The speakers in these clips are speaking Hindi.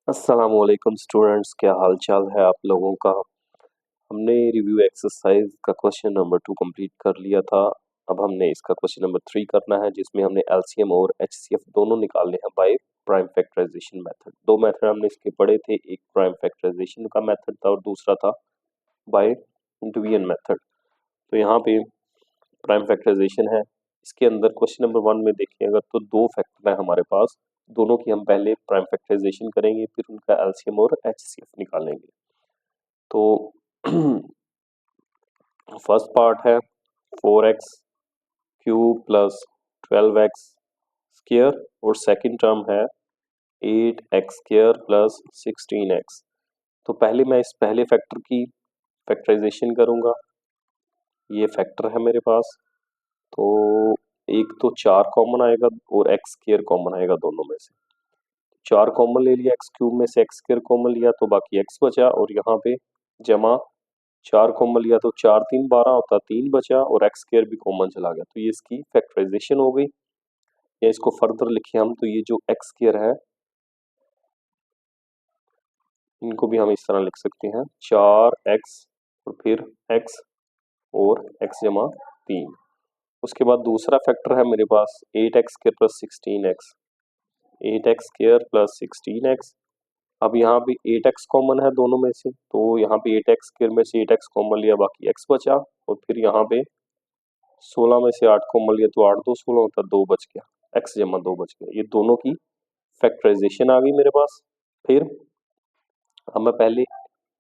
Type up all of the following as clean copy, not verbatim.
अस्सलाम वालेकुम स्टूडेंट्स, क्या हाल चाल है आप लोगों का। हमने रिव्यू एक्सरसाइज का क्वेश्चन नंबर 2 कंप्लीट कर लिया था। अब हमने इसका क्वेश्चन नंबर 3 करना है, जिसमें हमने एलसीएम और एचसीएफ दोनों निकालने हैं बाय प्राइम फैक्टराइजेशन मेथड। दो मेथड हमने इसके पढ़े थे, एक प्राइम फैक्टराइजेशन का मेथड था और दूसरा था बाय डिवीजन मेथड। तो यहाँ पे प्राइम फैक्टराइजेशन है। इसके अंदर क्वेश्चन नंबर 1 में देखिए, अगर तो दो फैक्टर है हमारे पास, दोनों की हम पहले प्राइम फैक्टराइजेशन करेंगे, फिर उनका एलसीएम और एचसीएफ निकालेंगे। तो फर्स्ट पार्ट है 4x cube plus 12x square और सेकंड टर्म है 8x स्क्वायर प्लस 16x। तो पहले मैं इस पहले फैक्टर की फैक्टराइजेशन करूंगा। ये फैक्टर है मेरे पास, तो एक तो 4 कॉमन आएगा और x स्क्वायर कॉमन आएगा दोनों में से। 4 कॉमन ले लिया, एक्स क्यूब में से एक्स स्क्वायर कॉमन लिया तो बाकी x बचा, और यहाँ पे जमा 4 कॉमन लिया तो 4 3 12 होता, 3 बचा और एक्स स्क्वायर भी कॉमन चला गया। तो ये इसकी फैक्टराइजेशन हो गई। या इसको फर्दर लिखे हम तो ये जो एक्स स्क्वायर है, इनको भी हम इस तरह लिख सकते हैं 4x और फिर x और x जमा 3। उसके बाद दूसरा फैक्टर है मेरे पास 8x square plus 16x, 8x square plus 16x। अब यहाँ पे 8x कॉमन है दोनों में से, तो यहाँ पे 8x स्क्वायर में से 8x कॉमन लिया, बाकी x बचा, और फिर यहाँ पे 16 में से 8 कॉमन लिया तो 8 2 16 होता, 2 बच गया, x जमा 2 बच गया। ये दोनों की फैक्टराइजेशन आ गई मेरे पास। फिर अब मैं पहले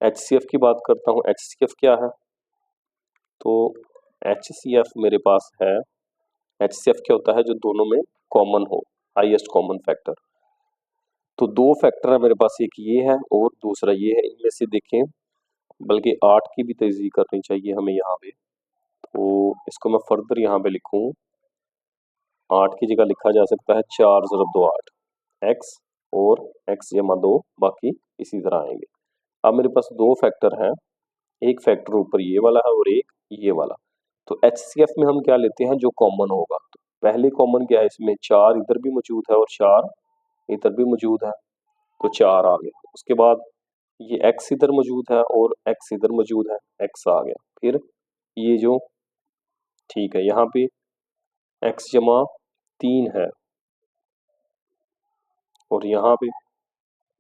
HCF की बात करता हूँ। HCF क्या है, तो HCF मेरे पास है, HCF क्या होता है, जो दोनों में कॉमन हो, हाईएस्ट कॉमन फैक्टर। तो दो फैक्टर है मेरे पास, एक ये है और दूसरा ये है। इनमें से देखें, बल्कि 8 की भी तजदीद करनी चाहिए हमें यहाँ पे, तो इसको मैं फर्दर यहाँ पे लिखूँ। 8 की जगह लिखा जा सकता है 4 ज़रब 2 8, x और x जमा 2, बाकी इसी तरह आएंगे। अब मेरे पास दो फैक्टर हैं, एक फैक्टर ऊपर ये वाला है और एक ये वाला। तो HCF में हम क्या लेते हैं, जो कॉमन होगा। तो पहले कॉमन क्या है इसमें, 4 इधर भी मौजूद है और 4 इधर भी मौजूद है, तो 4 आ गया। उसके बाद ये x इधर मौजूद है और x इधर मौजूद है, x आ गया। फिर ये जो, ठीक है, यहाँ पे x जमा 3 है और यहाँ पे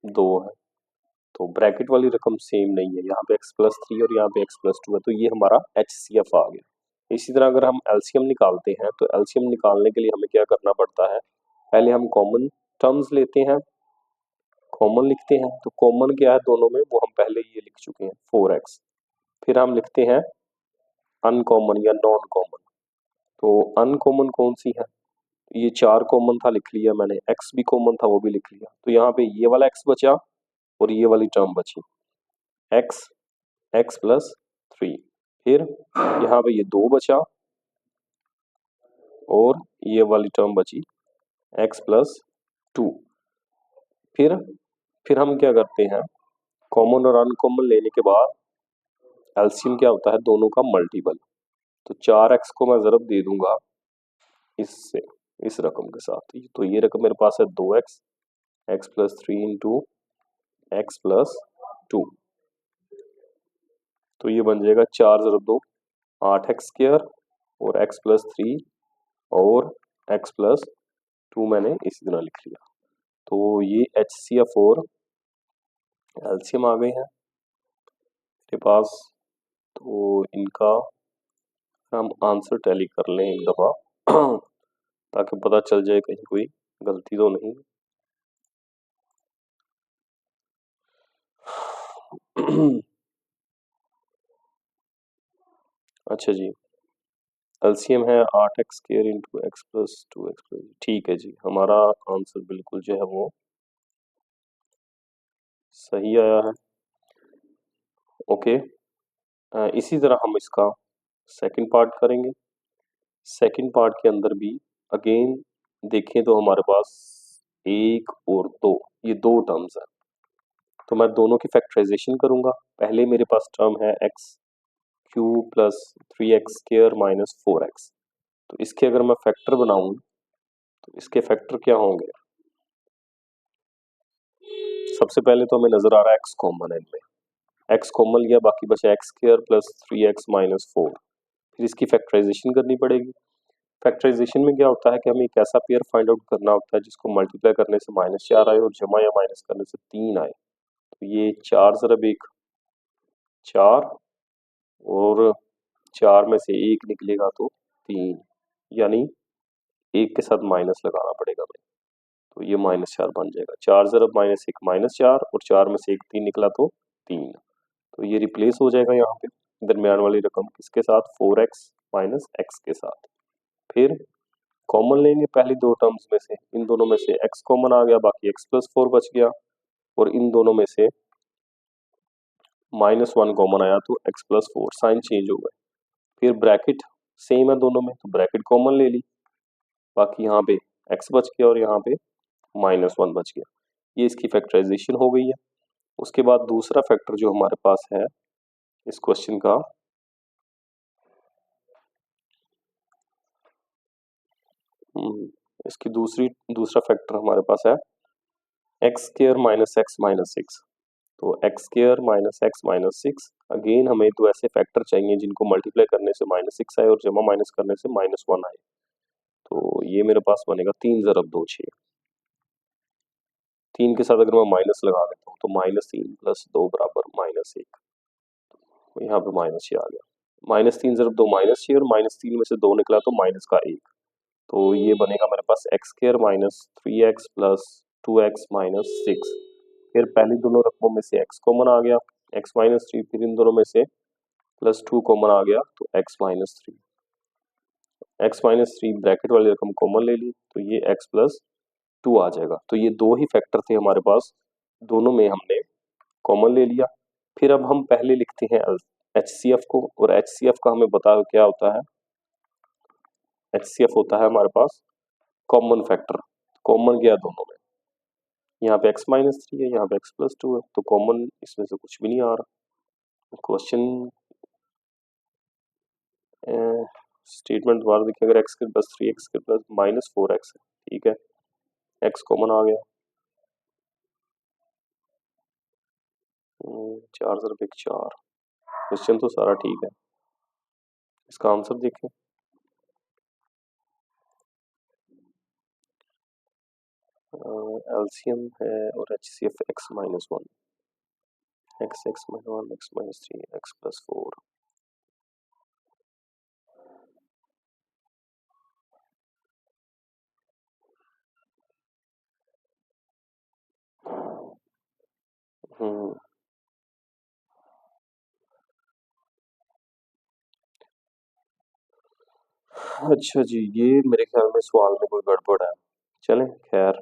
2 है, तो ब्रैकेट वाली रकम सेम नहीं है, यहाँ पे x प्लस 3 और यहाँ पे x प्लस 2 है, तो ये हमारा HCF आ गया। इसी तरह अगर हम LCM निकालते हैं, तो LCM निकालने के लिए हमें क्या करना पड़ता है, पहले हम कॉमन टर्म्स लेते हैं, कॉमन लिखते हैं। तो कॉमन क्या है दोनों में, वो हम पहले ये लिख चुके हैं 4x। फिर हम लिखते हैं अनकॉमन या नॉन कॉमन। तो अनकॉमन कौन सी है, ये 4 कॉमन था, लिख लिया मैंने, x भी कॉमन था, वो भी लिख लिया। तो यहाँ पे ये वाला x बचा और ये वाली टर्म बची, x प्लस 3। फिर यहाँ पे ये 2 बचा और ये वाली टर्म बची x प्लस 2। फिर हम क्या करते हैं, कॉमन और अनकॉमन लेने के बाद एलसीएम क्या होता है, दोनों का मल्टीपल। तो 4x को मैं ज़रब दे दूंगा इससे, इस रकम के साथ। तो ये रकम मेरे पास है 2x, x plus 3 into x plus 2। तो ये बन जाएगा 4 ज़रब 2 8x स्क्वायर और x प्लस 3 और x प्लस 2 मैंने इसी तरह लिख लिया। तो ये HCF और एलसीएम आ गए हैं मेरे पास। तो इनका हम आंसर टैली कर लें एक दफ़ा ताकि पता चल जाए कहीं कोई गलती तो नहीं। अच्छा जी, एलसीएम है 8x square into x plus 2x plus, ठीक है जी, हमारा आंसर बिल्कुल जो है वो सही आया है। ओके, इसी तरह हम इसका सेकंड पार्ट करेंगे। सेकंड पार्ट के अंदर भी अगेन देखें तो हमारे पास एक और दो, ये दो टर्म्स हैं। तो मैं दोनों की फैक्टराइजेशन करूंगा। पहले मेरे पास टर्म है x cube plus 3x square minus 4x। तो इसके अगर मैं फैक्टर बनाऊं तो इसके फैक्टर क्या होंगे, सबसे पहले तो हमें नजर आ रहा है एक्स कॉमन है इनमें, एक्स कॉमन लिया, बाकी बचा x square plus 3x minus 4। फिर इसकी फैक्टराइजेशन करनी पड़ेगी। फैक्टराइजेशन में क्या होता है कि हमें एक ऐसा पेयर फाइंड आउट करना होता है जिसको मल्टीप्लाई करने से -4 आए और जमा या माइनस करने से 3 आए। तो ये 4 ज़रब 1 4 और 4 में से 1 निकलेगा तो 3, यानी 1 के साथ माइनस लगाना पड़ेगा हमें, तो ये -4 बन जाएगा। 4 ज़रब -1 -4 और 4 में से 1 3 निकला तो 3। तो ये रिप्लेस हो जाएगा यहाँ पे दरमियान वाली रकम किसके साथ, 4x माइनस x के साथ। फिर कॉमन लेंगे पहली दो टर्म्स में से, इन दोनों में से x कॉमन आ गया, बाकी x प्लस 4 बच गया, और इन दोनों में से -1 कॉमन आया तो x प्लस 4, साइन चेंज हो गए। फिर ब्रैकेट सेम है दोनों में तो ब्रैकेट कॉमन ले ली, बाकी यहाँ पे x बच गया और यहाँ पे -1 बच गया। ये इसकी फैक्टराइजेशन हो गई है। उसके बाद दूसरा फैक्टर जो हमारे पास है इस क्वेश्चन का, इसकी दूसरा फैक्टर हमारे पास है x square minus x minus 6। तो x square minus x minus 6, again हमें दो ऐसे फैक्टर चाहिए जिनको मल्टीप्लाई करने से -6 आए और जमा माइनस करने से -1 आए। तो ये मेरे पास बनेगा 3 ज़रब 2 6। 3 के साथ अगर मैं माइनस लगा देता हूँ तो -3 प्लस 2 बराबर -1, तो यहाँ पे -6 आ गया। -3 ज़रब 2 -6 और -3 में से 2 निकला तो माइनस का 1, तो ये बनेगा मेरे पास x square minus 3x plus 2x minus 6। फिर पहली दोनों रकमों में से x कॉमन आ गया, x माइनस 3, फिर इन दोनों में से +2 कॉमन आ गया तो x minus 3। x minus 3 bracket वाली रकम कॉमन ले ली तो ये x प्लस 2 आ जाएगा। तो ये दो ही फैक्टर थे हमारे पास, दोनों में हमने कॉमन ले लिया। फिर अब हम पहले लिखते हैं HCF को, और HCF का हमें पता क्या होता है, HCF होता है हमारे पास कॉमन फैक्टर। कॉमन गया दोनों में, यहाँ पे x माइनस 3 है, यहाँ पे x प्लस 2 है, तो कॉमन इसमें से कुछ भी नहीं आ रहा। क्वेश्चन स्टेटमेंट दोबारा देखिए, अगर x के प्लस 3x के प्लस -4x है, ठीक है, x कॉमन आ गया, 4 ज़रब 1 4। क्वेश्चन तो सारा ठीक है, इसका आंसर देखें। एलसीएम है और HCF x minus 1, x minus 1, x minus 3, x plus 4। अच्छा जी, ये मेरे ख्याल में सवाल में कोई गड़बड़ है। चलें खैर,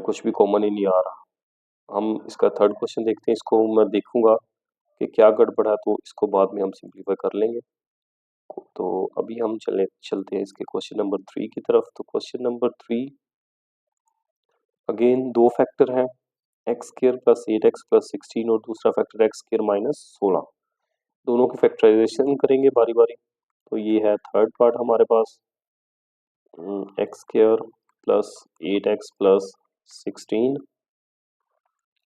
कुछ भी कॉमन ही नहीं आ रहा। हम इसका थर्ड क्वेश्चन देखते हैं, इसको मैं देखूंगा कि क्या गड़बड़ है, तो इसको बाद में हम सिंप्लीफाई कर लेंगे। तो अभी हम चलते हैं इसके क्वेश्चन नंबर 3 की तरफ। तो क्वेश्चन नंबर 3 अगेन दो फैक्टर हैं, x square plus 8x plus 16 और दूसरा फैक्टर एक्स स्क्वायर माइनस 16। दोनों की फैक्टराइजेशन करेंगे बारी बारी। तो ये है थर्ड पार्ट हमारे पास, x square plus 8x plus 16।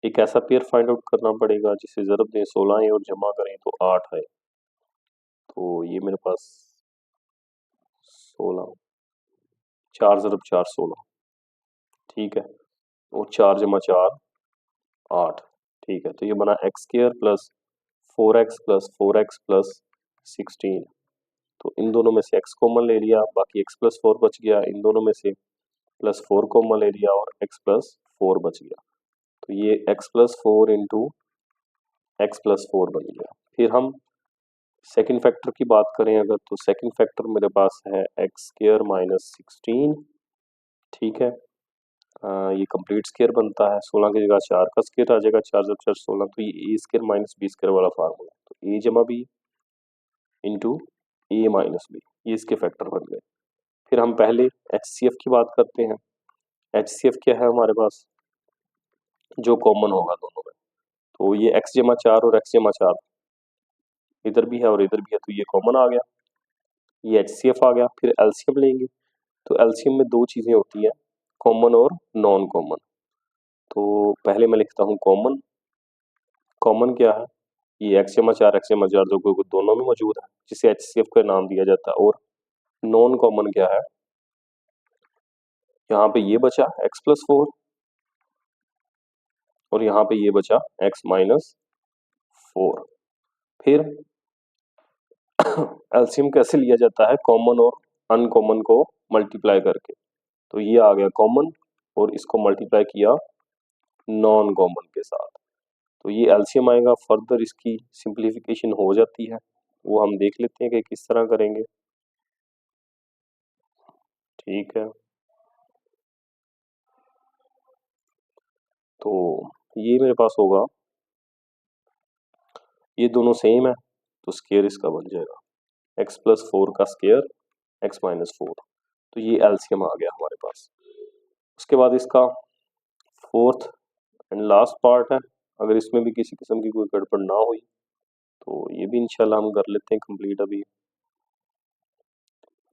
एक ऐसा पेयर फाइंड आउट करना पड़ेगा जिसे ज़रब दें 16 आए और जमा करें तो 8 आए। तो ये मेरे पास 16, 4 ज़रब 4 16, ठीक है, और 4 जमा 4 8, ठीक है। तो ये बना x square plus 4x plus 4x plus 16। तो इन दोनों में से x कॉमन ले लिया, बाकी x प्लस 4 बच गया, इन दोनों में से +4 कॉमन ले लिया और x प्लस 4 बच गया। तो ये x plus 4 into x plus 4 बन गया। फिर हम सेकंड फैक्टर की बात करें अगर, तो सेकंड फैक्टर मेरे पास है एक्स स्क्वायर माइनस 16, ठीक है। ये कंप्लीट स्क्वायर बनता है, 16 की जगह 4 का स्क्वायर आ जाएगा, 4 जब 4 16, तो ये ए स्क्वायर माइनस बी स्क्वायर वाला फार्मूला। तो ए जमा बी इंटू ए माइनस बी, ये इसके फैक्टर बन गए। फिर हम पहले HCF की बात करते हैं। HCF क्या है हमारे पास, जो कॉमन होगा दोनों में। तो ये x जमा 4 और x जमा 4 इधर भी है और इधर भी है, तो ये कॉमन आ गया, ये HCF आ गया। फिर LCM लेंगे, तो LCM में दो चीज़ें होती हैं, कॉमन और नॉन कॉमन। तो पहले मैं लिखता हूँ कॉमन। कॉमन क्या है? ये x जमा 4 दोनों में मौजूद है, जिसे HCF का नाम दिया जाता है। और नॉन कॉमन क्या है? यहाँ पे ये बचा x+4 और यहाँ पे ये बचा x-4। फिर एलसीएम कैसे लिया जाता है? कॉमन और अनकॉमन को मल्टीप्लाई करके। तो ये आ गया कॉमन और इसको मल्टीप्लाई किया नॉन कॉमन के साथ, तो ये एलसीएम आएगा। फर्दर इसकी सिंप्लीफिकेशन हो जाती है, वो हम देख लेते हैं कि किस तरह करेंगे। ठीक है, तो ये मेरे पास होगा, ये दोनों सेम है तो स्केयर इसका बन जाएगा x+4 का स्केयर x-4। तो ये एलसीएम आ गया हमारे पास। उसके बाद इसका फोर्थ एंड लास्ट पार्ट है। अगर इसमें भी किसी किस्म की कोई गड़बड़ ना हुई तो ये भी इंशाल्लाह हम कर लेते हैं कंप्लीट अभी।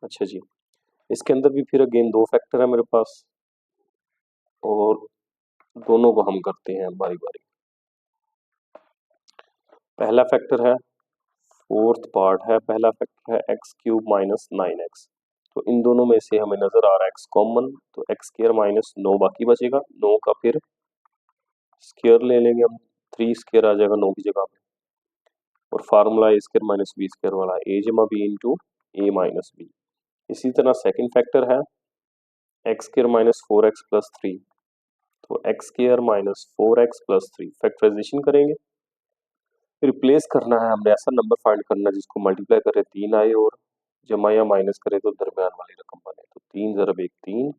अच्छा जी, इसके अंदर भी फिर अगेन दो फैक्टर है मेरे पास और दोनों को हम करते हैं बारी बारी। पहला फैक्टर है, फोर्थ पार्ट है, पहला फैक्टर है x³ माइनस 9x। तो इन दोनों में से हमें नजर आ रहा है x कॉमन, तो x² माइनस 9 बाकी बचेगा। 9 का फिर स्क्वायर ले लेंगे हम, 3 स्क्वायर आ जाएगा 9 की जगह पे। और formula a² minus b square वाला, a जमा b into a minus b। इसी तरह सेकंड फैक्टर है x² माइनस 4x प्लस 3। तो x² minus 4x plus 3 factorisation करेंगे, रिप्लेस करना है हमने, ऐसा नंबर फाइंड करना है जिसको मल्टीप्लाई करे 3 आए और जमा या माइनस करे तो दरमियान वाली रकम बने। तो 3 ज़रब 1 3,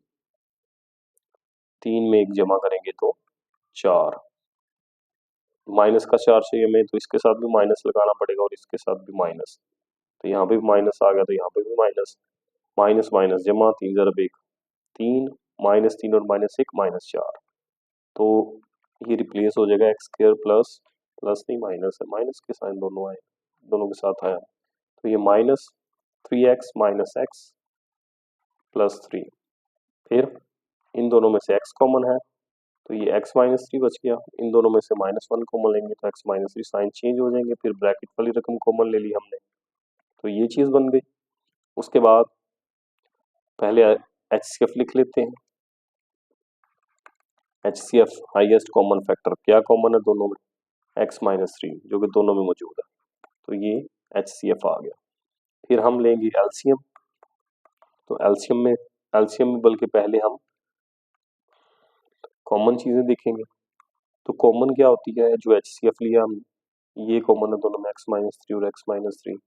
3 में 1 जमा करेंगे तो 4। माइनस का 4 चाहिए हमें, तो इसके साथ भी माइनस लगाना पड़ेगा और इसके साथ भी माइनस। तो यहाँ पे भी माइनस आ गया, तो यहाँ पे भी माइनस। माइनस माइनस जमा, 3 ज़रब 1 3, -3 और -1 -4। तो ये रिप्लेस हो जाएगा x² प्लस, प्लस नहीं माइनस है, माइनस के साइन दोनों आए, दोनों के साथ आया। तो ये -3x माइनस x प्लस 3। फिर इन दोनों में से x कॉमन है तो ये x-3 बच गया। इन दोनों में से -1 कॉमन लेंगे तो x-3 साइन चेंज हो जाएंगे। फिर ब्रैकेट वाली रकम कॉमन ले ली हमने, तो ये चीज़ बन गई। उसके बाद पहले HCF लिख लेते हैं। HCF हाईएस्ट कॉमन फैक्टर, क्या कॉमन है दोनों में? x-3 जो कि दोनों में मौजूद है, तो ये HCF आ गया। फिर हम लेंगे एलसीएम। तो एलसीएम में बल्कि पहले हम कॉमन चीजें देखेंगे। तो कॉमन क्या होती है? जो HCF लिया हम, ये कॉमन है दोनों में, x-3 और x-3।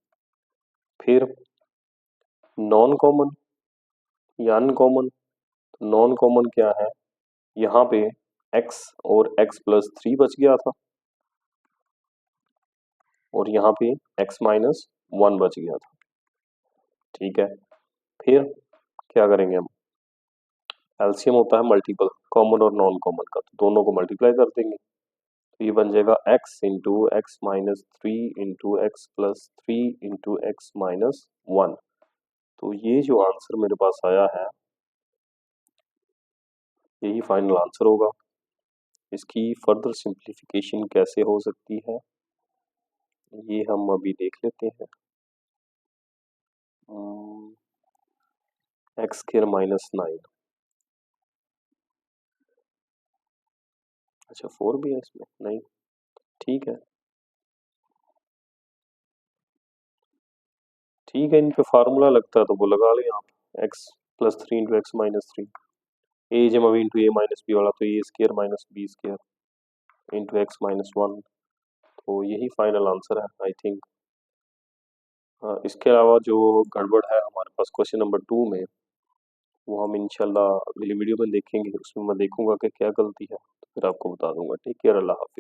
फिर नॉन कॉमन या अनकॉमन। नॉन कॉमन क्या है? यहाँ पे x और x+3 बच गया था और यहाँ पे x-1 बच गया था। ठीक है, फिर क्या करेंगे हम? एलसीएम होता है मल्टीपल कॉमन और नॉन कॉमन का, तो दोनों को मल्टीप्लाई कर देंगे। तो ये बन जाएगा x into x-3 into x+3 into x-1। तो ये जो आंसर मेरे पास आया है, यही फाइनल आंसर होगा। इसकी फर्दर सिंप्लीफिकेशन कैसे हो सकती है ये हम अभी देख लेते हैं। x² माइनस 9, अच्छा 4 भी है इसमें? नहीं, ठीक है ठीक है, इन पे फार्मूला लगता है तो वो लगा लें आप, x+3 इंटू x-3, a जमा b into a minus B वाला, तो a² minus b square into x-1। तो यही फाइनल आंसर है आई थिंक। इसके अलावा जो गड़बड़ है हमारे पास क्वेश्चन नंबर 2 में, वो हम इंशाल्लाह अगली वीडियो में देखेंगे। उसमें मैं देखूंगा कि क्या गलती है, तो फिर आपको बता दूंगा। टेक केयर, अल्लाह हाफिज।